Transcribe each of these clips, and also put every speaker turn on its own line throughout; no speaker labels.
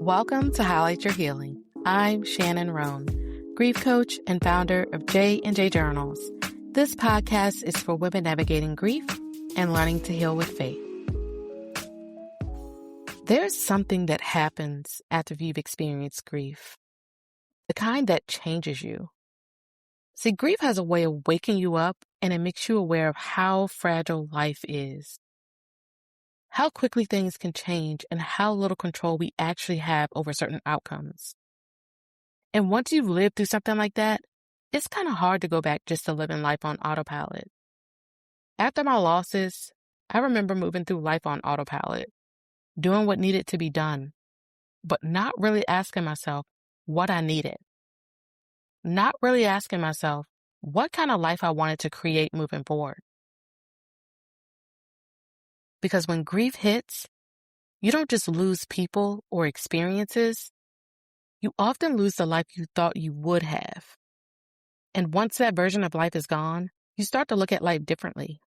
Welcome to Highlight Your Healing. I'm Shannon Roane, grief coach and founder of J&J Journals. This podcast is for women navigating grief and learning to heal with faith. There's something that happens after you've experienced grief, the kind that changes you. See, grief has a way of waking you up, and it makes you aware of how fragile life is, how quickly things can change, and how little control we actually have over certain outcomes. And once you've lived through something like that, it's kind of hard to go back just to living life on autopilot. After my losses, I remember moving through life on autopilot, doing what needed to be done, but not really asking myself what I needed. Not really asking myself what kind of life I wanted to create moving forward. Because when grief hits, you don't just lose people or experiences, you often lose the life you thought you would have. And once that version of life is gone, you start to look at life differently.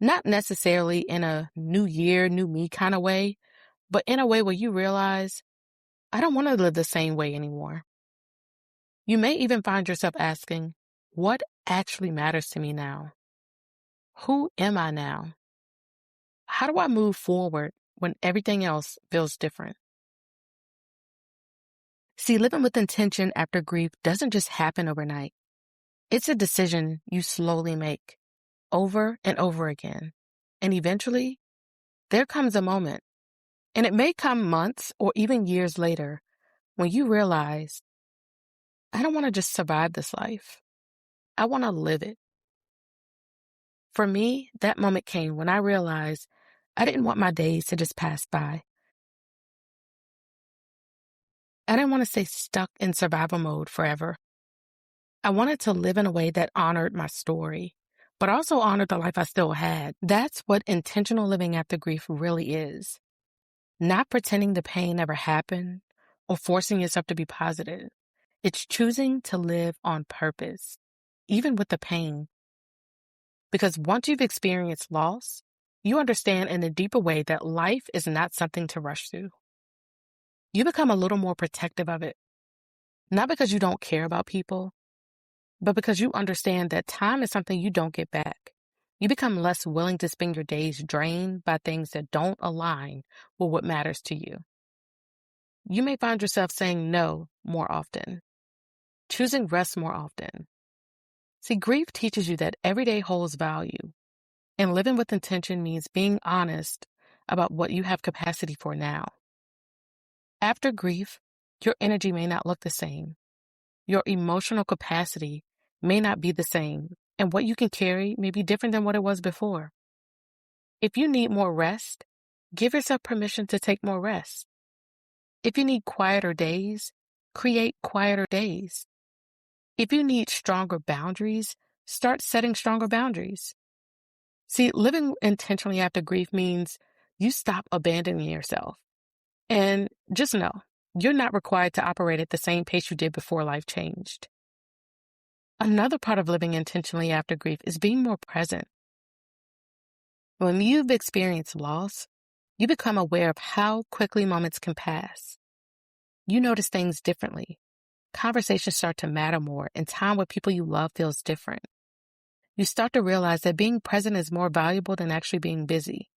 Not necessarily in a new year, new me kind of way, but in a way where you realize, I don't want to live the same way anymore. You may even find yourself asking, what actually matters to me now? Who am I now? How do I move forward when everything else feels different? See, living with intention after grief doesn't just happen overnight. It's a decision you slowly make over and over again. And eventually, there comes a moment, and it may come months or even years later, when you realize, I don't want to just survive this life. I want to live it. For me, that moment came when I realized I didn't want my days to just pass by. I didn't want to stay stuck in survival mode forever. I wanted to live in a way that honored my story, but also honored the life I still had. That's what intentional living after grief really is. Not pretending the pain never happened or forcing yourself to be positive. It's choosing to live on purpose, even with the pain. Because once you've experienced loss, you understand in a deeper way that life is not something to rush through. You become a little more protective of it. Not because you don't care about people, but because you understand that time is something you don't get back. You become less willing to spend your days drained by things that don't align with what matters to you. You may find yourself saying no more often, choosing rest more often. See, grief teaches you that every day holds value, and living with intention means being honest about what you have capacity for now. After grief, your energy may not look the same. Your emotional capacity may not be the same, and what you can carry may be different than what it was before. If you need more rest, give yourself permission to take more rest. If you need quieter days, create quieter days. If you need stronger boundaries, start setting stronger boundaries. See, living intentionally after grief means you stop abandoning yourself. And just know, you're not required to operate at the same pace you did before life changed. Another part of living intentionally after grief is being more present. When you've experienced loss, you become aware of how quickly moments can pass. You notice things differently. Conversations start to matter more, and time with people you love feels different. You start to realize that being present is more valuable than actually being busy.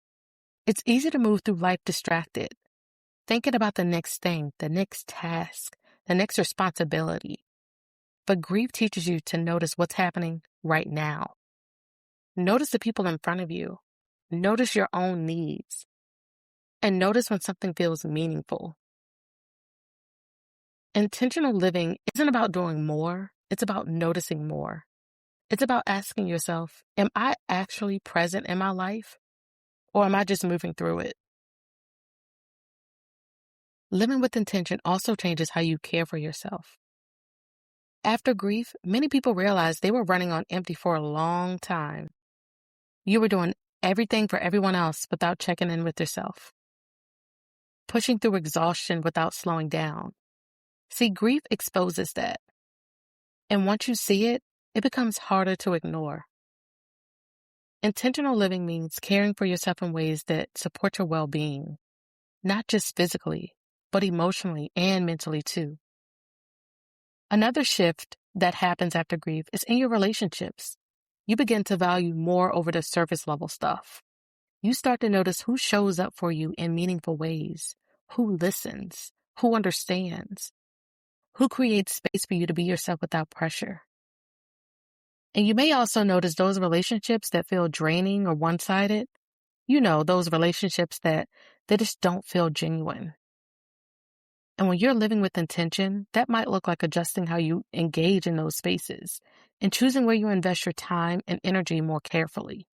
It's easy to move through life distracted, thinking about the next thing, the next task, the next responsibility. But grief teaches you to notice what's happening right now. Notice the people in front of you. Notice your own needs. And notice when something feels meaningful. Intentional living isn't about doing more. It's about noticing more. It's about asking yourself, am I actually present in my life? Or am I just moving through it? Living with intention also changes how you care for yourself. After grief, many people realized they were running on empty for a long time. You were doing everything for everyone else without checking in with yourself. Pushing through exhaustion without slowing down. See, grief exposes that. And once you see it, it becomes harder to ignore. Intentional living means caring for yourself in ways that support your well-being, not just physically, but emotionally and mentally too. Another shift that happens after grief is in your relationships. You begin to value more over the surface level stuff. You start to notice who shows up for you in meaningful ways, who listens, who understands, who creates space for you to be yourself without pressure. And you may also notice those relationships that feel draining or one-sided. You know, those relationships that just don't feel genuine. And when you're living with intention, that might look like adjusting how you engage in those spaces and choosing where you invest your time and energy more carefully.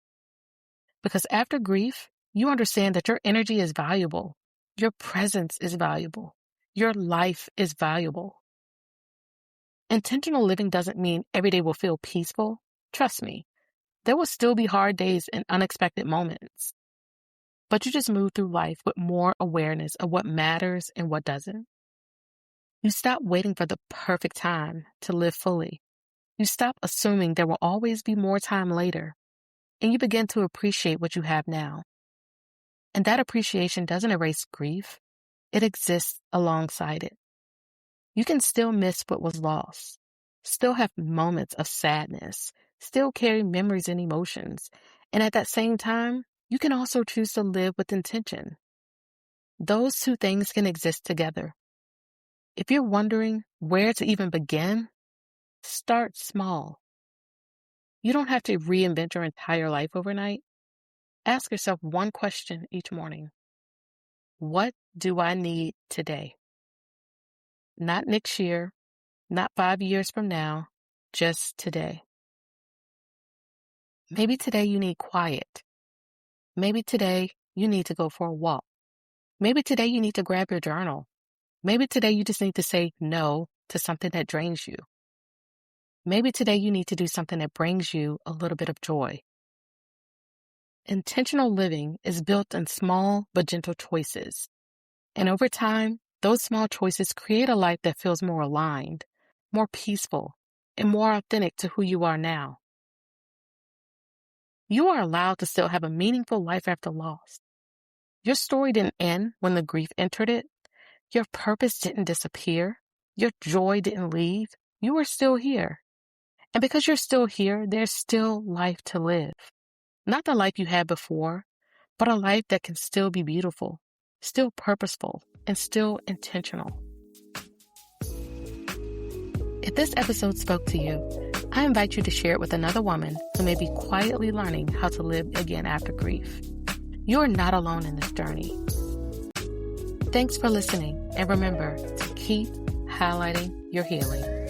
Because after grief, you understand that your energy is valuable. Your presence is valuable. Your life is valuable. Intentional living doesn't mean every day will feel peaceful. Trust me, there will still be hard days and unexpected moments. But you just move through life with more awareness of what matters and what doesn't. You stop waiting for the perfect time to live fully. You stop assuming there will always be more time later, and you begin to appreciate what you have now. And that appreciation doesn't erase grief. It exists alongside it. You can still miss what was lost, still have moments of sadness, still carry memories and emotions, and at that same time, you can also choose to live with intention. Those two things can exist together. If you're wondering where to even begin, start small. You don't have to reinvent your entire life overnight. Ask yourself one question each morning. What do I need today? Not next year, not 5 years from now, just today. Maybe today you need quiet. Maybe today you need to go for a walk. Maybe today you need to grab your journal. Maybe today you just need to say no to something that drains you. Maybe today you need to do something that brings you a little bit of joy. Intentional living is built in small but gentle choices. And over time, those small choices create a life that feels more aligned, more peaceful, and more authentic to who you are now. You are allowed to still have a meaningful life after loss. Your story didn't end when the grief entered it. Your purpose didn't disappear. Your joy didn't leave. You are still here. And because you're still here, there's still life to live. Not the life you had before, but a life that can still be beautiful, still purposeful, and still intentional. If this episode spoke to you, I invite you to share it with another woman who may be quietly learning how to live again after grief. You are not alone in this journey. Thanks for listening, and remember to keep highlighting your healing.